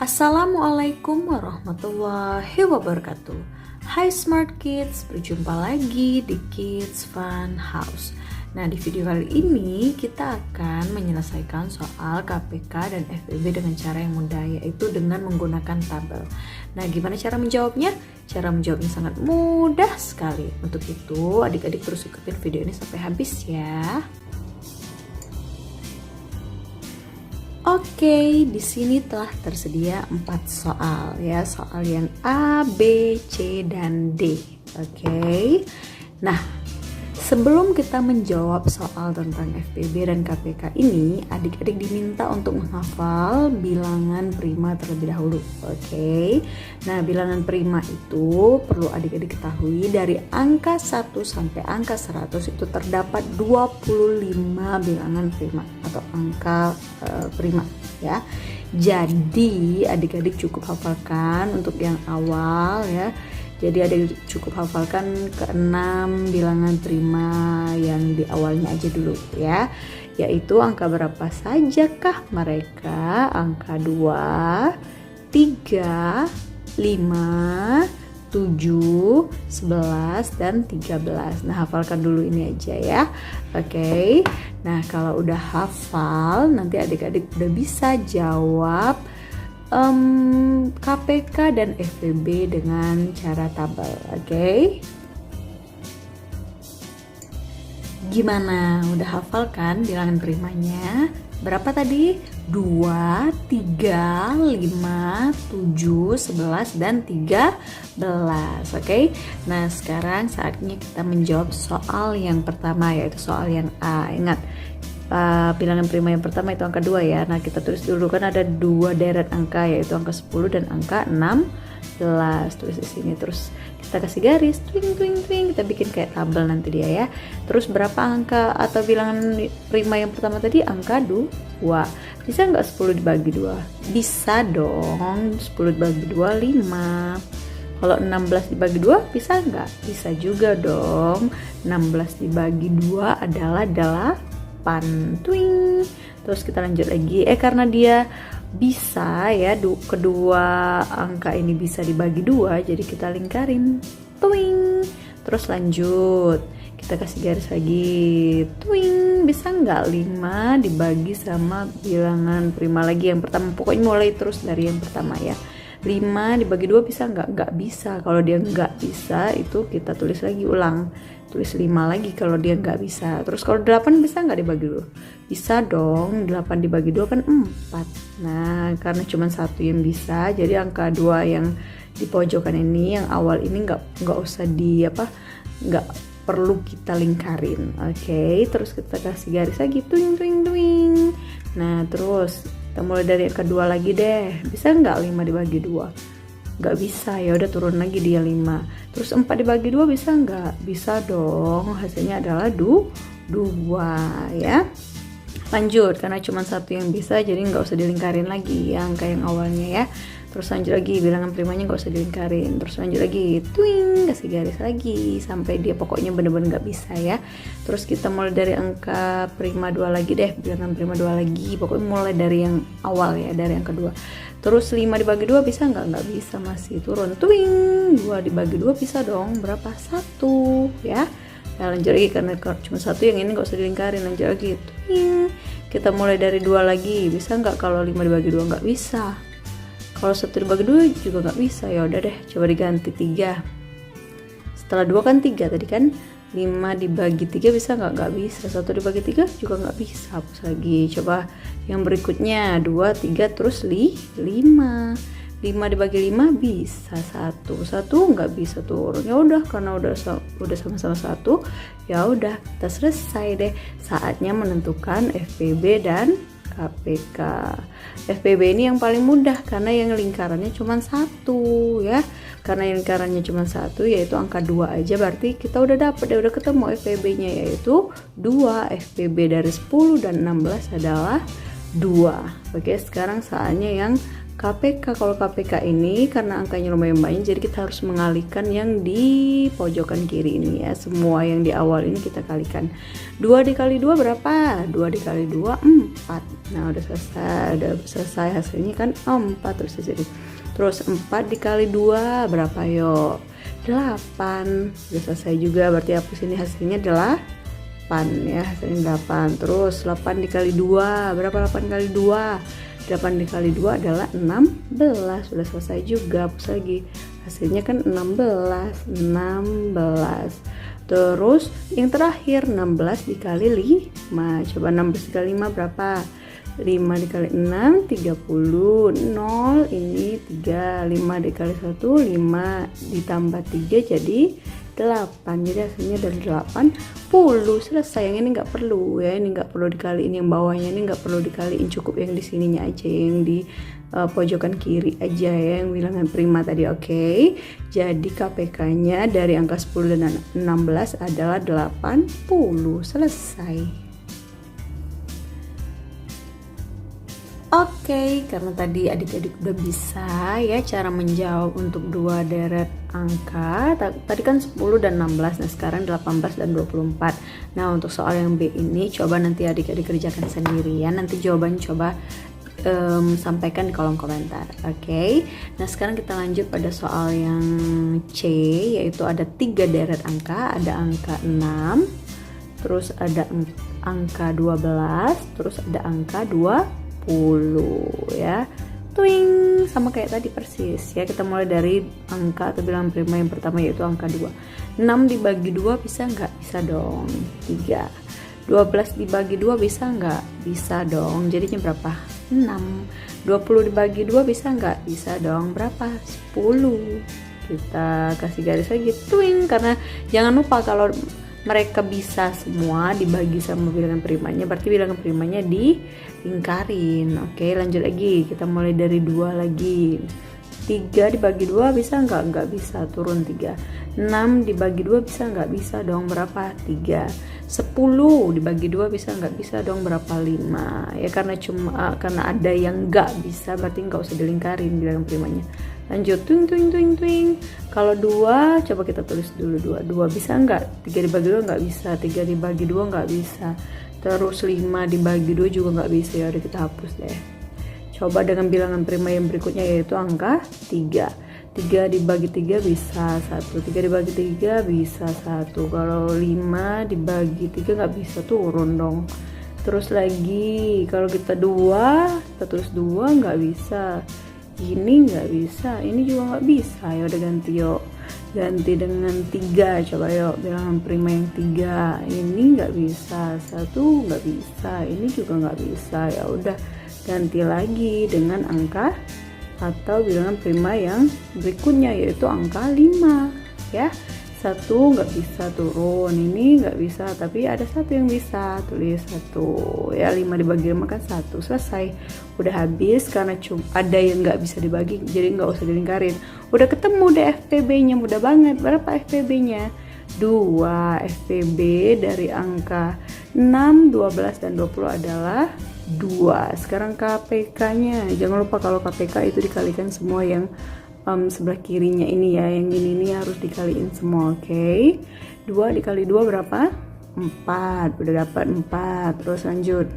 Assalamualaikum warahmatullahi wabarakatuh. Hai Smart Kids, berjumpa lagi di Kids Fun House. Nah, di video kali ini kita akan menyelesaikan soal KPK dan FEB dengan cara yang mudah, yaitu dengan menggunakan tabel. Nah, gimana cara menjawabnya? Cara menjawabnya sangat mudah sekali. Untuk itu, adik-adik terus ikutin video ini sampai habis ya. Oke, di sini telah tersedia 4 soal ya, soal yang A, B, C, dan D. Oke. Nah, sebelum kita menjawab soal tentang FEB dan KPK ini, adik-adik diminta untuk menghafal bilangan prima terlebih dahulu. Oke. Nah, bilangan prima itu perlu adik-adik ketahui dari angka 1 sampai angka 100 itu terdapat 25 bilangan prima atau angka prima ya. Jadi, adik-adik cukup hafalkan untuk yang awal ya. Jadi adik cukup hafalkan ke-6 bilangan prima yang di awalnya aja dulu ya. Yaitu angka berapa sajakah mereka? Angka 2, 3, 5, 7, 11, dan 13. Nah, hafalkan dulu ini aja ya. Oke. Nah, kalau udah hafal, nanti adik-adik udah bisa jawab KPK dan FEB dengan cara tabel. Oke. Gimana? Udah hafal kan bilangan primanya? Berapa tadi? 2, 3, 5, 7, 11, dan 13. Oke. Nah, sekarang saatnya kita menjawab soal yang pertama, yaitu soal yang A. Ingat, bilangan prima yang pertama itu angka 2 ya. Nah, kita tulis dulu kan ada 2 deret angka, yaitu angka 10 dan angka 16. Tulis di sini, terus kita kasih garis twing twing twing, kita bikin kayak tabel nanti dia ya. Terus berapa angka atau bilangan prima yang pertama tadi? Angka 2. Bisa nggak 10 dibagi 2? Bisa dong. 10 dibagi 2 5. Kalau 16 dibagi 2 bisa nggak? Bisa juga dong. 16 dibagi 2 adalah 8. Twing. Terus kita lanjut lagi. Karena dia bisa ya, kedua angka ini bisa dibagi 2, jadi kita lingkarin. Twing. Terus lanjut. Kita kasih garis lagi. Twing. Bisa nggak 5 dibagi sama bilangan prima lagi yang pertama? Pokoknya mulai terus dari yang pertama ya. 5 dibagi 2 bisa nggak? Nggak bisa. Kalau dia nggak bisa, itu kita tulis lagi ulang. Tulis 5 lagi kalau dia nggak bisa. Terus kalau 8 bisa nggak dibagi 2? Bisa dong. 8 dibagi 2 kan 4. Nah, karena cuma satu yang bisa, jadi angka 2 yang di pojokan ini, yang awal ini nggak usah nggak perlu kita lingkarin. Oke, terus kita kasih garis lagi, twing twing twing. Nah, terus kita mulai dari angka 2 lagi deh. Bisa nggak 5 dibagi 2? Nggak bisa, ya udah turun lagi dia 5. Terus 4 dibagi 2 bisa nggak? Bisa dong, hasilnya adalah 2 ya. Lanjut, karena cuma satu yang bisa, jadi nggak usah dilingkarin lagi ya angka yang awalnya ya. Terus lanjut lagi, bilangan primanya nggak usah dilingkarin. Terus lanjut lagi, twing, kasih garis lagi sampai dia pokoknya bener-bener nggak bisa ya. Terus kita mulai dari angka prima 2 lagi deh, bilangan prima 2 lagi. Pokoknya mulai dari yang awal ya, dari yang kedua. Terus 5 dibagi 2 bisa nggak? Nggak bisa, masih turun. Twing, 2 dibagi 2 bisa dong. Berapa? 1 ya. Nah, lanjut lagi, karena cuma satu yang ini nggak usah dilingkarin. Lanjut lagi, twing. Kita mulai dari 2 lagi. Bisa nggak kalau 5 dibagi 2? Nggak bisa. Kalau 1 dibagi 2 juga nggak bisa. Ya udah deh, coba diganti 3. Setelah 2 kan 3 tadi kan. 5 dibagi 3 bisa nggak? Nggak bisa. 1 dibagi 3 juga nggak bisa. Hapus lagi. Coba yang berikutnya, 2, 3, terus 5. 5 dibagi 5 bisa 1 nggak bisa turun. Ya udah, karena udah sama-sama 1, ya udah kita selesai deh. Saatnya menentukan FEB dan KPK. FEB ini yang paling mudah karena yang lingkarannya cuma 1 ya. Karena yang lingkarannya cuma 1, yaitu angka 2 aja, berarti kita udah ketemu FEB-nya, yaitu 2. FEB dari 10 dan 16 adalah 2. Oke, sekarang saatnya yang KPK. Kalau KPK ini karena angkanya lumayan banyak, jadi kita harus mengalihkan yang di pojokan kiri ini ya. Semua yang di awal ini kita kalikan. 2 dikali 2 berapa? 2 dikali 2 4. Nah udah selesai hasilnya kan 4 terus di sini. Terus 4 dikali 2 berapa yo? 8. Udah selesai juga, berarti hapus ini hasilnya 8 ya, hasilnya 8. Terus 8 dikali 2 berapa? 8 kali 2, 8 dikali 2 adalah 16. Sudah selesai juga, hapus lagi, hasilnya kan 16. Terus yang terakhir 16 dikali 5. Coba 16 dikali 5 berapa? 5 dikali 6 30. 0 ini 3. 5 dikali 1 5 ditambah 3 jadi 8. Jadi hasilnya dari 80. Selesai. Yang ini nggak perlu ya, ini nggak perlu dikaliin, yang bawahnya ini nggak perlu dikaliin, cukup yang di sininya aja, yang di pojokan kiri aja ya, yang bilangan prima tadi. Oke. Jadi KPK-nya dari angka 10 dan 16 adalah 80. Selesai. Oke, karena tadi adik-adik udah bisa ya cara menjawab untuk dua deret angka. Tadi kan 10 dan 16, nah sekarang 18 dan 24. Nah untuk soal yang B ini coba nanti adik-adik kerjakan sendiri ya. Nanti jawabannya coba sampaikan di kolom komentar. Oke. Nah sekarang kita lanjut pada soal yang C, yaitu ada 3 deret angka. Ada angka 6, terus ada angka 12, terus ada angka 20 ya, twing, sama kayak tadi persis ya. Kita mulai dari angka atau bilangan prima yang pertama, yaitu angka 2. 6 dibagi 2 bisa nggak? Bisa dong. 3. 12 dibagi 2 bisa nggak? Bisa dong. Jadinya berapa? 6. 20 dibagi 2 bisa nggak? Bisa dong. Berapa? 10. Kita kasih garis lagi, twing, karena jangan lupa kalau mereka bisa semua dibagi sama bilangan primanya, berarti bilangan primanya dilingkarin. Oke, lanjut lagi, kita mulai dari 2 lagi. 3 dibagi 2 bisa nggak? Nggak bisa, turun 3. 6 dibagi 2 bisa nggak? Bisa dong. Berapa? 3. 10 dibagi 2 bisa nggak? Bisa dong. Berapa? 5 ya, karena ada yang nggak bisa, berarti nggak usah dilingkarin bilangan primanya. Lanjut, twing. Kalau 2 coba kita tulis dulu. 2 bisa nggak? 3 dibagi 2 nggak bisa. 3 dibagi 2 nggak bisa. Terus 5 dibagi 2 juga nggak bisa. Ya udah, kita hapus deh. Coba dengan bilangan prima yang berikutnya, yaitu angka 3. 3 dibagi 3 bisa 1. 3 dibagi 3 bisa 1. Kalau 5 dibagi 3 nggak bisa, turun dong. Terus lagi kalau kita 2, kita tulis 2 nggak bisa. Ini nggak bisa, ini juga nggak bisa. Ya udah, ganti yuk, ganti dengan 3. Coba yuk bilangan prima yang 3. Ini nggak bisa, 1 nggak bisa, ini juga nggak bisa. Ya udah, ganti lagi dengan angka atau bilangan prima yang berikutnya, yaitu angka 5 ya. 1 nggak bisa, turun. Ini nggak bisa, tapi ada 1 yang bisa, tulis 1 ya. 5 dibagi 5 kan 1. Selesai, udah habis. Karena cuma ada yang nggak bisa dibagi, jadi nggak usah dilingkarin. Udah ketemu deh FPB nya, mudah banget. Berapa FPB nya? 2. FPB dari angka 6, 12 dan 20 adalah 2. Sekarang KPK nya, jangan lupa kalau KPK itu dikalikan semua yang sebelah kirinya ini ya, yang ini harus dikaliin semua. Oke. 2 dikali 2 berapa? 4. Udah dapat 4. Terus lanjut,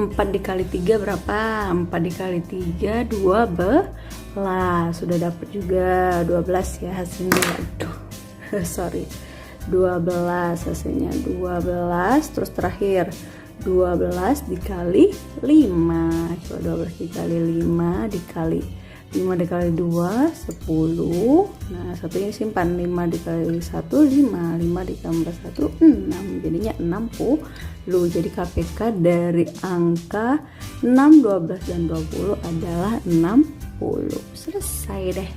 4 dikali 3 berapa? 4 dikali 3 12. Sudah dapat juga 12 ya hasilnya. Aduh sorry, 12 hasilnya, 12. Terus terakhir 12 dikali 5. Coba 12 dikali 5 dikali 5 dikali 2 10. Nah satunya simpan. 5 dikali 1 5. 5 ditambah 1 6. Jadinya 60. Jadi KPK dari angka 6, 12 dan 20 adalah 60. Selesai deh.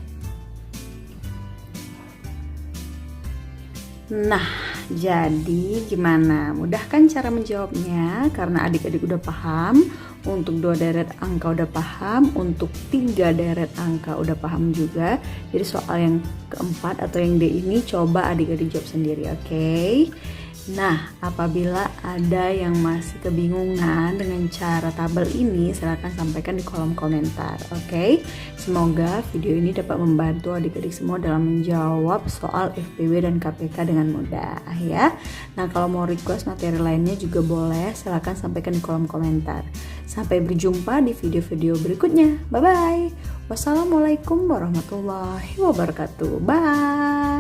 Nah, jadi gimana? Mudah kan cara menjawabnya? Karena adik-adik udah paham. Untuk 2 deret angka udah paham. Untuk 3 deret angka udah paham juga. Jadi soal yang keempat atau yang D ini coba adik-adik jawab sendiri, oke? Nah, apabila ada yang masih kebingungan dengan cara tabel ini, silahkan sampaikan di kolom komentar, oke? Semoga video ini dapat membantu adik-adik semua dalam menjawab soal FPB dan KPK dengan mudah ya. Nah, kalau mau request materi lainnya juga boleh, silahkan sampaikan di kolom komentar. Sampai berjumpa di video-video berikutnya. Bye-bye. Wassalamualaikum warahmatullahi wabarakatuh. Bye.